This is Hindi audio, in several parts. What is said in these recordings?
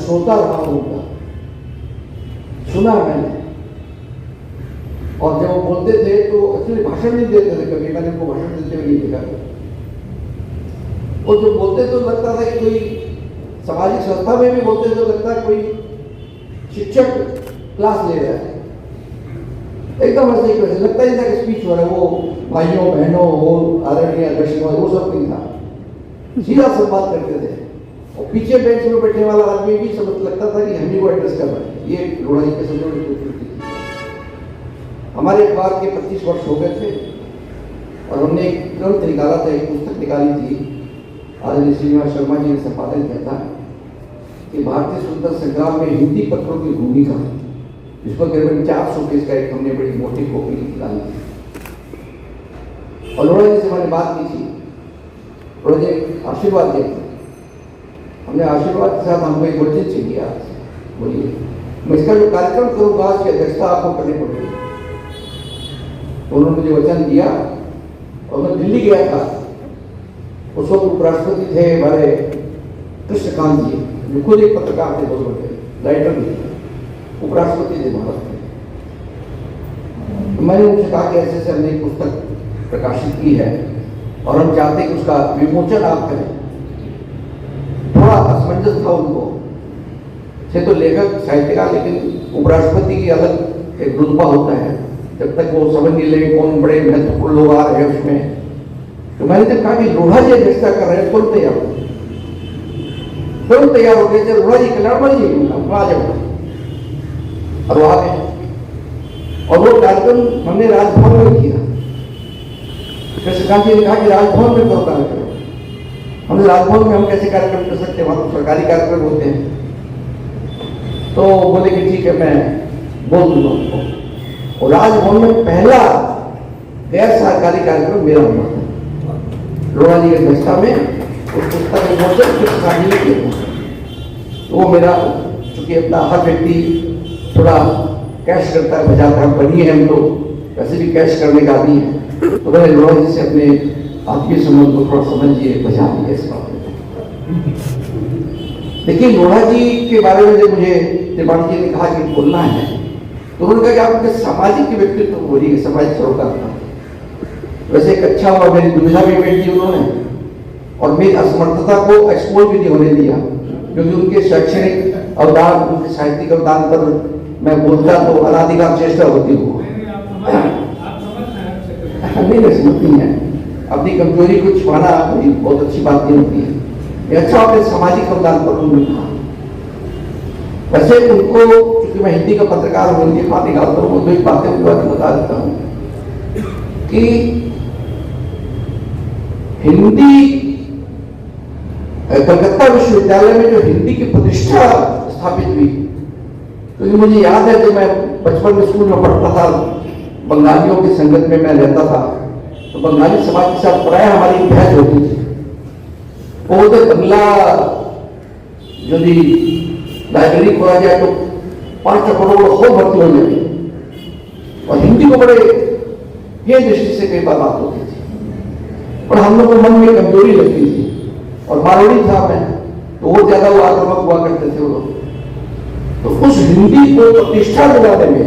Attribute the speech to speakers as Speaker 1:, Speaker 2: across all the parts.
Speaker 1: श्रोता रहा हूं उनका, सुना मैंने। और जब वो बोलते थे तो एक्चुअली भाषण नहीं देते थे, कभी मैंने उनको भाषण देते हुए नहीं देखा। वो जो बोलते तो लगता था कि कोई सामाजिक संस्था में भी बोलते तो लगता है कोई शिक्षक क्लास ले रहा है, एकदम ऐसे ही वैसे लगता ही था कि स्पीच हो रहा है। वो भाइयों बहनों वो आदरणीय अध्यक्ष वो सब नहीं था, सीधा संवाद करते थे। और पीछे बेंच में बैठने वाला आदमी भी समझ लगता था कि हम ही को एड्रेस कर रहे हैं। ये लोढ़ा जी के समझ में खूबसूरती थी। हमारे अखबार के 25 वर्ष हो गए थे और हमने एक ग्रंथ निकाला था, एक पुस्तक निकाली थी, आदरणीय श्रीनिवास शर्मा जी ने संपादन किया था कि भारतीय स्वतंत्रता संग्राम में हिंदी पत्रों की भूमिका, जिसको करीबन 400 पेज का एक हमने बड़ी मोटी कॉपी निकाली थी। और लोढ़ा जी से मैंने बात की थी, लोढ़ा जी आशीर्वाद दिए थे। हमने आशीर्वाद के साथ हमको एक वचन चाहिए आपसे, बोलिए। मैं इसका जो कार्यक्रम करूंगा उसकी अध्यक्षता आपको करनी पड़ेगी। तो उन्होंने मुझे वचन दिया और मैं दिल्ली गया था। उस वक्त उपराष्ट्रपति थे हमारे कृष्णकांत जी, जो खुद एक पत्रकार थे, बहुत बड़े राइटर भी थे, उपराष्ट्रपति थे भारत के। तो मैंने उनसे कहा कि ऐसे हमने एक पुस्तक प्रकाशित की है और हम चाहते हैं कि उसका विमोचन आप करें। थोड़ा असमंजस था उनको, से तो लेखक साहित्यकार, लेकिन उपराष्ट्रपति की अलग एक रुतबा होता है, जब तक वो समझ नहीं लेंगे कौन बड़े महत्वपूर्ण लोग आ रहे हैं उसमें। तो मैंने जब कहा कि लोढ़ा जी अध्यक्षता कर रहे हैं, तुरंत तैयार हो गए। लोढ़ा जी कल्याण जी आ जाओ, और वहां गए। और वो कार्यक्रम हमने राजभवन में किया। कृष्णकांत जी ने कहा कि राजभवन में करो कार्यक्रम। हमने राजभवन में हम कैसे कार्यक्रम कर सकते हैं, वहां तो सरकारी कार्यक्रम होते हैं। तो बोले कि ठीक है, मैं बोल दूंगा उनको। और राजभवन में पहला गैर सरकारी कार्यक्रम मेरा हुआ था, लोढ़ा जी की अध्यक्षता में। उस पुस्तक में कृष्णकांत जी ने, तो वो मेरा, चूंकि अपना हर व्यक्ति थोड़ा कैश करता है, बजाता है, बनी है हम तो वैसे भी कैश करने का आदमी है। तो मैंने लोढ़ा जी से अपने आत्मीय संबंध को थोड़ा समझिए, बजा दिया इस बात में। देखिए, लोढ़ा जी के बारे में जब मुझे त्रिपाठी जी ने कहा कि बोलना है, तो उन्होंने कहा कि आप उनके सामाजिक व्यक्तित्व को बोलिए, सामाजिक सरोकार का। वैसे एक अच्छा हुआ, मेरी दुविधा भी मेट दी उन्होंने और मेरी असमर्थता को एक्सपोज भी नहीं होने दिया, क्योंकि उनके शैक्षणिक अवदान, उनके साहित्यिक अवदान पर मैं बोलता तो अनाधिकार चेष्टा होती हूँ। नहीं समझती है, अपनी कमजोरी को छुपाना कोई बहुत अच्छी बात नहीं होती है। ये अच्छा अपने सामाजिक अवदान पर उन्होंने कहा। वैसे उनको, क्योंकि मैं हिंदी का पत्रकार हूँ, उनकी बात निकालता हूँ, दो एक बातें उनके बारे में बता देता हूँ कि हिंदी, कलकत्ता विश्वविद्यालय में जो हिंदी की प्रतिष्ठा स्थापित हुई, क्योंकि मुझे याद है जब मैं बचपन में स्कूल में पढ़ता था, बंगालियों की संगत में मैं रहता था, तो बंगाली समाज के साथ प्राय हमारी बहस होती थी। वो तो बंगला यदि लाइब्रेरी खोला जाए तो 5 करोड़ हो भर्ती हो जाएगी, और हिंदी को बड़े ये दृष्टि से कई बार बात होती थी, और हम लोग को मन में कमजोरी लगती थी। और मारवाड़ी था मैं, तो वो ज्यादा वो आक्रामक हुआ करते थे वो लोग। तो उस हिंदी को प्रतिष्ठा दिलाने में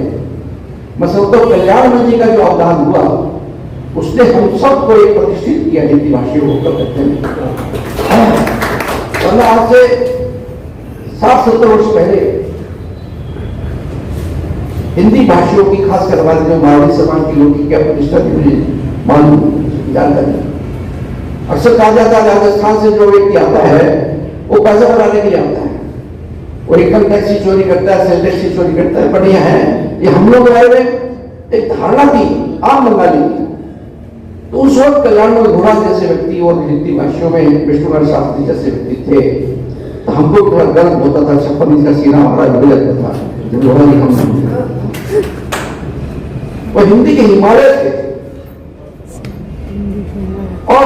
Speaker 1: मैं समझता हूँ कल्याण जी का जो अवदान हुआ, उसने हम सबको एक प्रतिष्ठित किया हिंदी भाषियों को कहते हैं। वरना आज से 60-70 वर्ष पहले हिंदी भाषियों की, खासकर हमारे जो मारवाड़ी समाज के लोग की क्या प्रतिष्ठा थी, मुझे मालूम जानकारी। अक्सर कहा जाता है राजस्थान से जो व्यक्ति आता है वो पैसा बनाने के लिए आता है, वो इनकम टैक्स की चोरी करता है, सेल टैक्स की चोरी करता है। बढ़िया है, ये हम लोग के बारे में एक धारणा थी आम बंगाली की। तो उस वक्त कल्याण में घोड़ा जैसे व्यक्ति और हिंदी भाषियों में विष्णुवर शास्त्री जैसे व्यक्ति थे, तो हमको थोड़ा गर्व होता था, 56 इंच का सीना हमारा जुड़ जाता था जब घोड़ा जी हम वो हिंदी के हिमालय थे। और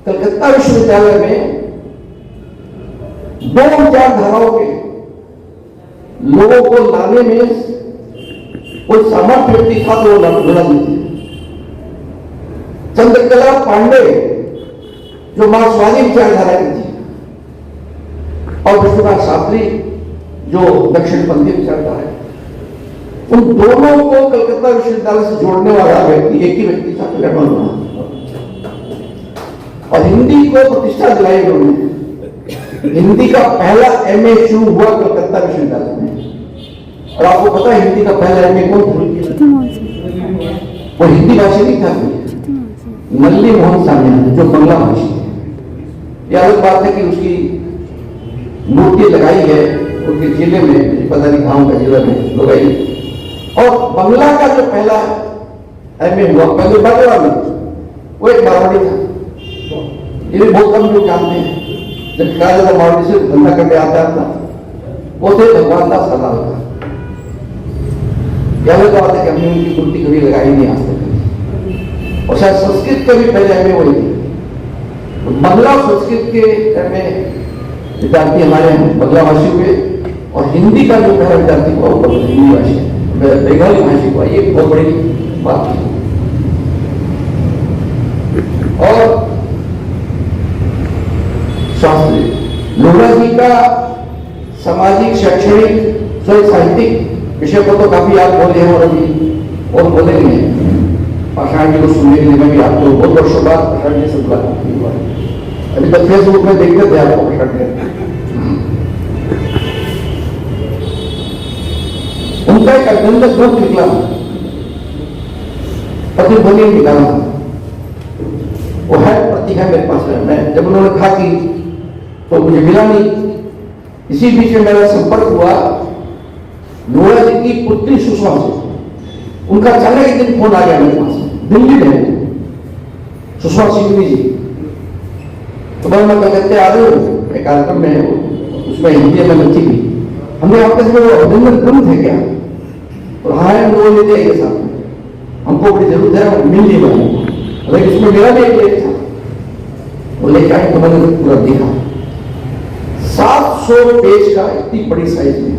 Speaker 1: कलकत्ता विश्वविद्यालय में 2 विचारधाराओं के लोगों को लाने में कोई सामर्थ्य व्यक्ति था तो वो लोढ़ा जी थे। चंद्रकला पांडे जो मार्क्सवादी विचारधारा की थी, और विष्णुनाथ शास्त्री जो दक्षिणपंथी विचारधारा है, उन दोनों को कलकत्ता विश्वविद्यालय से जोड़ने वाला व्यक्ति एक ही व्यक्ति था, लर्मन। और हिंदी को प्रतिष्ठा दिलाई उन्होंने। हिंदी का पहला एमए शुरू हुआ कलकत्ता विश्वविद्यालय में। और आपको पता है हिंदी का पहला एमए कौन था? वो हिंदी भाषी नहीं था, नल्ली मोहन सान्याल, जो बंगला भाषी थे। यह अलग बात है कि उसकी मूर्ति लगाई है उनके जिले में, पता नहीं कहाँ का जिला में लगाई। और बंगला का जो पहला एमए हुआ पहले बागड़ा में, वो एक मारवाड़ी था। ये बहुत कम लोग जानते हैं। जब कहा जाता मारवाड़ी से धंधा करके आता था, वो थे भगवान दास सदाल का। यह अलग बात है कि हमने उनकी मूर्ति कभी लगाई नहीं आज तक। और शायद संस्कृत के भी पहले एमए वही थे। बंगला संस्कृत के एमए विद्यार्थी हमारे बंगला भाषी हुए, और हिंदी का जो पहला विद्यार्थी हुआ वो हिंदी भाषी, बंगाली भाषी हुआ। ये बहुत बड़ी बात थी। और शास्त्री लोहरा जी का सामाजिक, शैक्षणिक, साहित्यिक विषय को तो काफी आप बोले हैं, और अभी और बोलेंगे। पाषाण जी को सुनने के लिए मैं भी आपको बहुत वर्षों बाद पाषाण जी से मुलाकात हुआ है। अभी तक फेसबुक में देखते थे आपको पाषाण जी। उनका एक अभिनंदन ग्रंथ निकला, प्रतिध्वनि निकाला, वो है प्रति है मेरे पास है। मैं जब उन्होंने कहा कि तो मुझे मिला नहीं, इसी बीच में मेरा संपर्क हुआ लोहरा जी की पुत्री सुषमा से। उनका अचानक एक दिन फोन आ गया मेरे पास, दिल्ली में सुषमा सिंघवी जी। तो मैं कहते आ रहे हो कार्यक्रम में, उसमें हिंदी में बच्ची भी हमने आपके वो अभिनंदन ग्रंथ है क्या? और हाँ है, वो लेते आइए साथ में, हमको बड़ी जरूरत है, मिल नहीं पाए। लेकिन उसमें मेरा भी एक लेख था, वो लेके आए तो मैंने पूरा देखा। 700 पेज का, इतनी बड़ी साइज में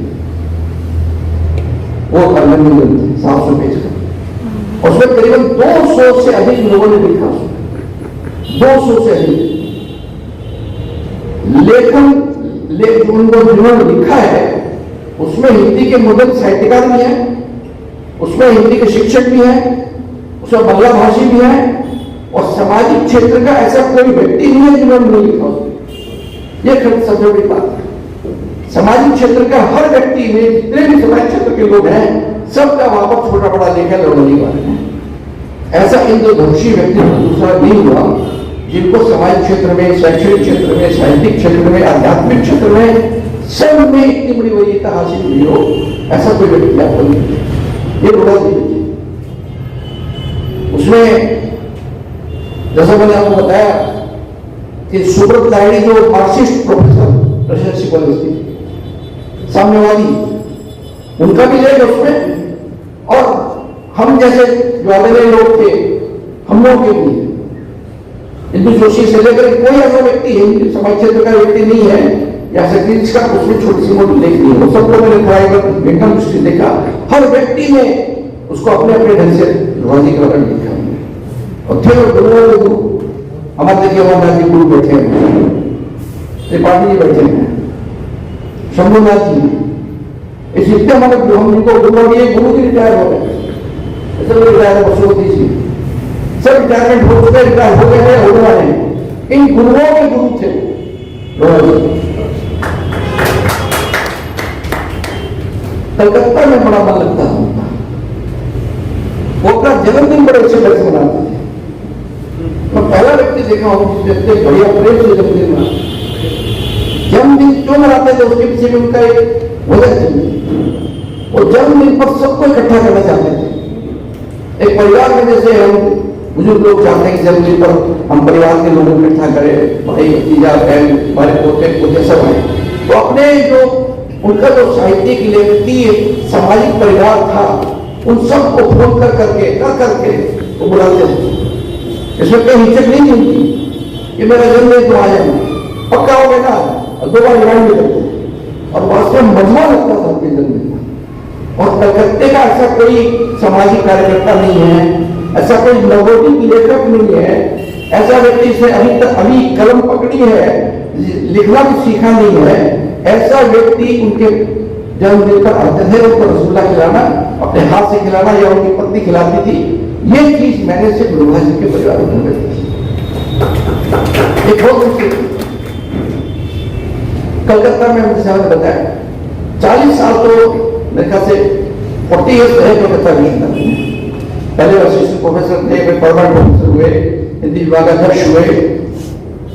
Speaker 1: वो अभिनंदन ग्रंथ है, 700 पेज का। और उसमें करीबन 200 से अधिक लोगों ने लिखा, 200 से अधिक लेखन जिन्होंने लिखा है, उसमें हिंदी के मुद्दत साहित्यकार भी हैं, उसमें हिंदी के शिक्षक भी हैं, उसमें बंगला भाषी भी हैं, और सामाजिक क्षेत्र का ऐसा कोई व्यक्ति नहीं है जिन्होंने नहीं लिखा। ये सबसे बड़ी बात है। सामाजिक क्षेत्र का हर व्यक्ति में, जितने भी सामाजिक क्षेत्र के लोग हैं, सबका वहां पर छोटा बड़ा लेखा लड़ने वाले हैं। ऐसा इंद्रधनुषी व्यक्ति दूसरा नहीं हुआ जिनको सामाजिक क्षेत्र में, शैक्षणिक क्षेत्र में, साहित्यिक क्षेत्र में, आध्यात्मिक क्षेत्र में, सब में इतनी बड़ी वरीयता हासिल हुई हो। ऐसा कोई व्यक्ति आपको नहीं। ये बड़ा दिन उसमें जैसा मैंने आपको बताया कि सुब्रत लाहिड़ी जो मार्क्सिस्ट प्रोफेसर प्रेसिडेंसी कॉलेज थी साम्यवादी, उनका भी लेख उसमें। और हम जैसे जो आदरणीय लोग थे, हम लोग के भी हिंदू जोशी से लेकर कोई ऐसा व्यक्ति हिंदू समाज क्षेत्र का व्यक्ति नहीं है या सेक्रेटरी का उसमें छोटी सी मोटी लेख नहीं है। वो सबको मैंने थोड़ा एकदम दृष्टि देखा, हर व्यक्ति ने उसको अपने अपने ढंग से राजी कर लिखा। और थे गुरु हमारे देखिए हमारे जी गुरु बैठे हैं, त्रिपाठी जी बैठे हैं, शंभुनाथ जी, इस जितने हमारे हम जिनको गुरु की रिटायर हो गए, रिटायर बसोती जी सब रिटायरमेंट हो चुके, रिटायर हो गए हैं, होने वाले हैं। इन गुरुओं के गुरु थे कलकत्ता में बड़ा मन लगता है। वो अपना जन्मदिन बड़े अच्छे ढंग से मनाते थे। मैं पहला व्यक्ति देखा हूं जिसने बढ़िया प्रेम से जन्मदिन मनाते। जन्मदिन क्यों मनाते थे उसके पीछे भी उनका एक वजह थी। वो जन्मदिन पर सबको इकट्ठा करना चाहते थे। एक परिवार में जैसे हम बुजुर्ग लोग चाहते हैं कि जन्मदिन पर हम परिवार के लोगों को इकट्ठा करें, भाई भतीजा बहन हमारे पोते पोते सब आए। तो अपने जो उनका जो साहित्यिक लेखकी सामाजिक परिवार था, उन सबको फोन कर करके वो बुलाते थे। इसमें कोई हिचक नहीं होती कि मेरा जन्मदिन तो आ जाएगा, पक्का हो गया ना, 2 बार रिमाइंड भी करते। और वास्तव में मजमा लगता था उनके जन्मदिन। और कलकत्ते का ऐसा कोई सामाजिक कार्यकर्ता नहीं है, ऐसा कोई नवोदित लेखक नहीं है, ऐसा व्यक्ति से अभी कलम पकड़ी है, लिखना भी सीखा नहीं है, ऐसा व्यक्ति उनके जब मिलकर आते थे उनको रसगुल्ला खिलाना, अपने हाथ से खिलाना या उनकी पत्नी खिलाती थी, ये चीज मैंने सिर्फ लोहा जी के परिवार में देखी थी। एक बहुत कलकत्ता में मैंने बताया 40 साल तो मेरे ख्याल से 40 ईयर्स रहे कलकत्ता विश्वविद्यालय में। पहले असिस्टेंट प्रोफेसर थे, फिर परमानेंट प्रोफेसर हुए, हिंदी विभाग अध्यक्ष हुए।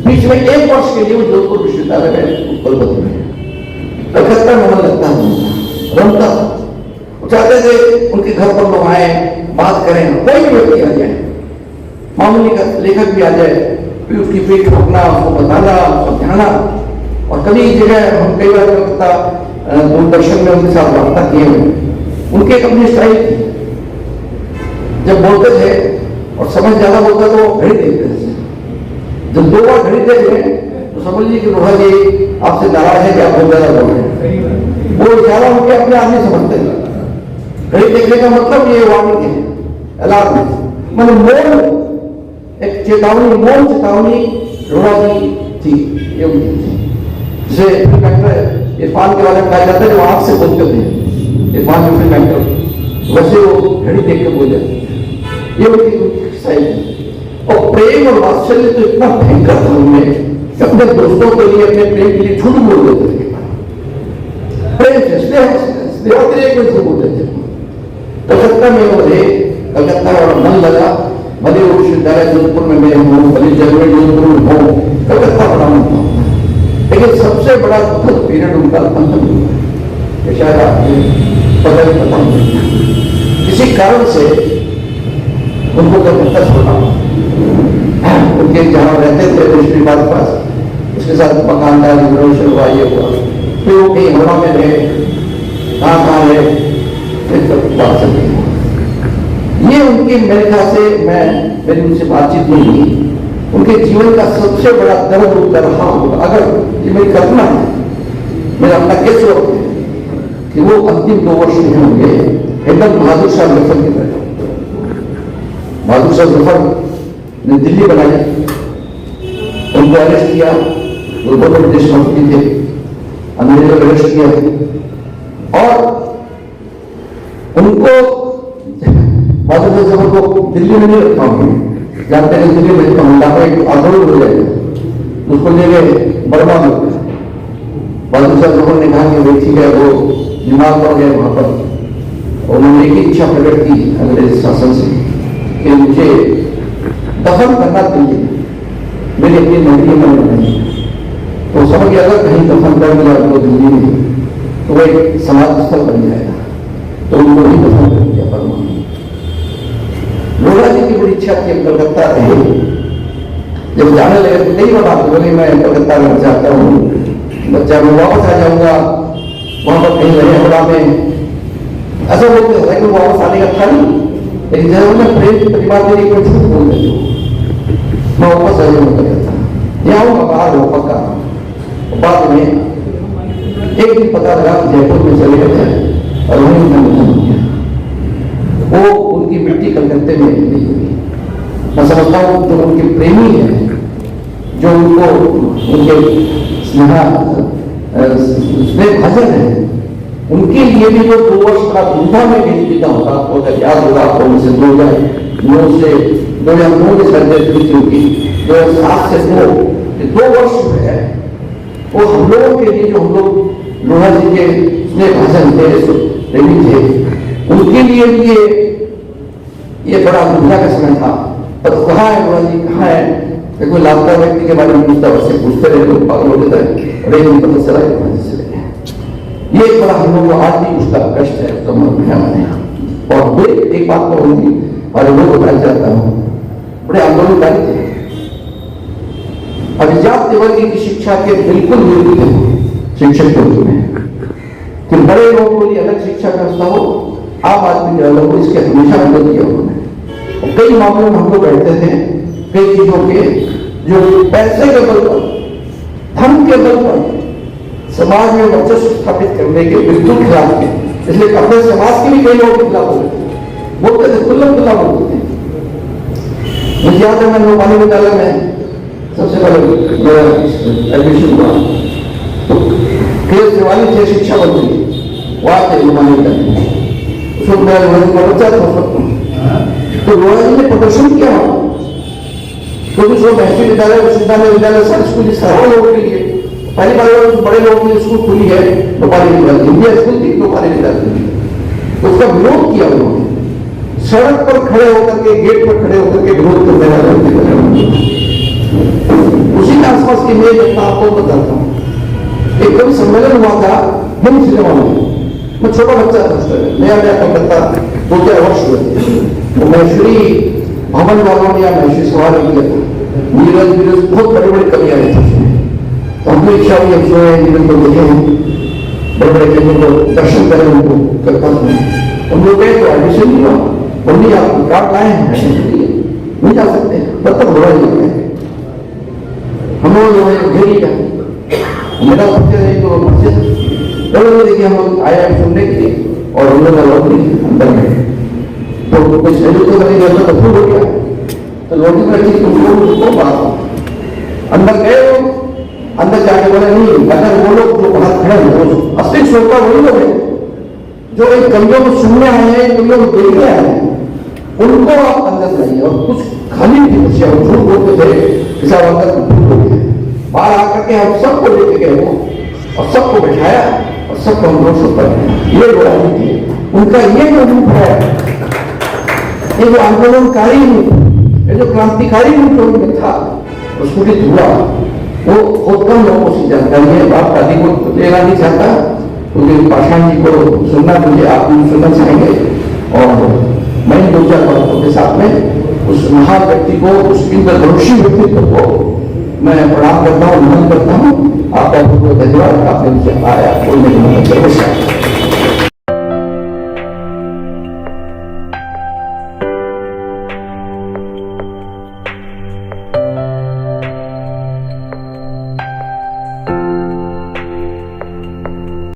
Speaker 1: बीच में 1 वर्ष के लिए वो जोधपुर विश्वविद्यालय में कुलपति हुए। कलकत्ता में मन लगता था, रमता था। वो चाहते थे उनके घर पर लोग आए, बात करें, कोई भी व्यक्ति आ जाए, मामूली का लेखक भी आ जाए, फिर उसकी पीठ ठोकना, उसको बताना, समझाना। और कभी जगह हम कई बार कलकत्ता दूरदर्शन में उनके साथ वार्ता किए हुए। उनकी एक अपनी स्टाइल थी, जब बोलते थे और समझ ज्यादा बोलता तो घड़ी देखते थे। जब 2 बार घड़ी देख लें तो समझ लीजिए कि रोहा जी आपसे नाराज है कि आप बहुत ज्यादा बोल रहे हैं। वो इशारा होकर अपने आदमी समझते हैं। घड़ी देखने का मतलब ये वार्निंग है, अलार्म है, मतलब मौन, एक चेतावनी, मौन चेतावनी रोहा जी थी। ये उनकी थी, जिसे इरफान के बारे में कहा जाता है जो आंख से बोलते थे। इरफान जो फिल्म एक्टर, वैसे वो घड़ी देख के बोल जाते थे। ये उनकी स्टाइल है। और प्रेम और वात्सल्य तो इतना भयंकर था उनमें कि अपने दोस्तों के लिए, अपने प्रेम के लिए झूठ बोल देते थे। प्रेम से स्नेह को झूठ बोल देते थे। कलकत्ता में वो रहे, कलकत्ता और मन लगा। भले वो विश्वविद्यालय जोधपुर में मैं हूँ, भले जर्मनी जोधपुर में हूँ, कलकत्ता बड़ा मन था। लेकिन सबसे बड़ा दुखद पीरियड उनका अंत में हुआ, शायद आपको पता नहीं। किसी कारण से उनको कलकत्ता छोड़ना, उनके जहाँ रहते थे दूसरी बात पास, उसके साथ मकानदार रिजर्वेशन हुआ, ये हुआ। फिर वो कहीं हवा में रहे, कहाँ रहे, फिर बात से नहीं हुआ। ये उनकी मेरे ख्याल से मेरी उनसे बातचीत नहीं हुई। उनके जीवन का सबसे बड़ा दर्द रहा होगा, अगर ये मेरी कल्पना है, मेरा अपना केस है कि वो अंतिम 2 वर्ष में होंगे एकदम बहादुर शाह जफर की तरह। बहादुर शाह जफर ने दिल्ली बनाया, उनको अरेस्ट किया, वो बहुत देशभक्ति थे, अंग्रेजों ने अरेस्ट किया और उनको बहादुर शाह जफर को दिल्ली में नहीं रखा होंगे, जानते हैं दिल्ली में तो हमला का एक आंदोलन हो जाएगा, उसको ले गए बर्मा में। बहादुर शाह जफर ने कहा कि वो ठीक है, वो बीमार पड़ गए वहां पर। उन्होंने एक इच्छा प्रकट की अंग्रेज शासन से कि मुझे दफन करना दिल्ली, मेरी अपनी नौकरी में नहीं। तो समझ गया अगर कहीं दफन कर दिया उनको दिल्ली में तो वो एक समाज स्थल बन जाएगा, तो उनको ही दफन कर दिया बर्मा। लोहा जी की बड़ी इच्छा थी कलकत्ता रहे। जब जाने लगे तो कई बार बात बोली, मैं कलकत्ता में जाता हूँ, बच्चा मैं वापस आ जाऊंगा, वहां पर कहीं रहे हवा में, ऐसा बोलते हैं कि वापस आने का था नहीं। लेकिन जब मैं प्रेम की परिवार के लिए झूठ बोल देती हूँ, मैं वापस आ जाऊंगा कलकत्ता, यहाँ आऊंगा, बाहर हो पक्का। बाद में एक दिन पता लगा जयपुर में चले गए और वहीं उन्होंने निधन हो गया। वो उनकी मिट्टी कलकत्ते में नहीं हुई। मैं समझता हूँ जो उनके प्रेमी हैं, जो उनको उनके स्नेह भाजन है, उनके लिए भी जो 2 वर्ष का धूमधाम में बीता होगा, आपको अगर याद होगा आपको, उनसे 2009 से 2009 में सर्जरी हुई थी, 2007 से 2 वर्ष में है। वो हम लोगों के लिए जो हम लोग लोहा जी के स्नेह भाजन थे, प्रेमी थे, उनके लिए भी ये बड़ा दुविधा का समय था। पर कहाँ है लोहा जी, कहाँ है? कोई लापता व्यक्ति के बारे में पूछता, वैसे पूछते रहे लोग, पागल हो जाता है, अरे नहीं पता चला ये एक बड़ा हम लोग को आज भी उसका कष्ट है, तो मैंने और एक बात कहूंगी और लोगों को बताना चाहता हूँ, बड़े आंदोलनकारी थे, अभिजात वर्ग की शिक्षा के बिल्कुल विरुद्ध थे शिक्षक के रूप में, कि बड़े लोगों के लिए अलग शिक्षा व्यवस्था हो, आम आदमी के अलग हो, इसके हमेशा विरोध किया उन्होंने। कई मामलों में हम लोग बैठते थे, कई चीजों के जो पैसे के बल पर, धन के बल पर समाज में वर्चस्व स्थापित करने के बिल्कुल खिलाफ थे। इसलिए अपने समाज के भी कई लोगों के खिलाफ बोलते थे, खुल्लम खुल्ला बोलते थे। मुझे याद है मैं नौपाली विद्यालय में सबसे पहले एडमिशन हुआ तो के शिवाली थे शिक्षा मंत्री, वहां थे रुमानी करने। उस वक्त मेरा लोहाजी का बच्चा था उस वक्त। तो लोहाजी ने प्रदर्शन किया, क्योंकि जो महर्षि विद्यालय सर स्कूल सारे लोगों के लिए पहली बार बड़े लोगों के लिए स्कूल खुली है लोपाली विद्यालय, इंडिया स्कूल थी लोपाली विद्यालय। तो उसका विरोध किया उन्होंने, सड़क पर खड़े होकर के, गेट पर खड़े होकर के विरोध करने वाले। उसी के आसपास की मैं घटना आपको बताता हूँ। एक कभी सम्मेलन हुआ था हिंद सिनेमा में, मैं छोटा बच्चा था, नया नया कलकत्ता 2-4 वर्ष हुए थे। तो महेश्वरी भवन वालों ने या महेश्वरी सवाल किया था, नीरज बहुत बड़ी बड़ी कवियां आई थी उसमें। तो हमको इच्छा हुई हम सोए नीरज को देखे हैं, बड़े बड़े कवियों को दर्शन करें, उनको कलकत्ता में। हम लोग गए तो एडमिशन नहीं हुआ, बोलिए आप कार्ड लाए हैं, नहीं जा सकते, तब तक हो रहा है। हम लोग घेरी का मेरा तो चलो देखिए हम लोग आए सुनने के लिए, और हम लोग लौट अंदर में तो कुछ तो करेंगे तो फूल हो गया। तो लौटी में रखी तो बात अंदर गए, अंदर जाके बोले नहीं, अगर वो लोग जो बाहर खड़े हैं असली श्रोता वही लोग हैं जो इन कवियों को सुनने आए हैं, कवियों को देखने आए हैं, उनको आप अंदर लाइए। और कुछ खाली भी कुछ झूठ बोलते थे, ऐसा अंदर हो गया। बाहर आकर के हम सबको लेके गए वो, और सबको बैठाया और सबको हम लोग सुनता है। ये लोहाजी थे, उनका ये जो रूप है, ये जो आंदोलनकारी रूप, ये जो क्रांतिकारी रूप उनमें था, उसको भी धुआ, वो बहुत कम लोगों को जानकारी है। बाप दादी को लेना नहीं चाहता, क्योंकि पाषाण जी को सुनना, मुझे आप भी सुनना चाहेंगे। और मैं 2-4 बातों के साथ में उस महान व्यक्ति को, उस इंद्रधनुषी व्यक्तित्व को मैं प्रणाम करता हूँ, नमन करता हूँ। आपका बहुत बहुत धन्यवाद, आपने मुझे आया बोलने की मदद।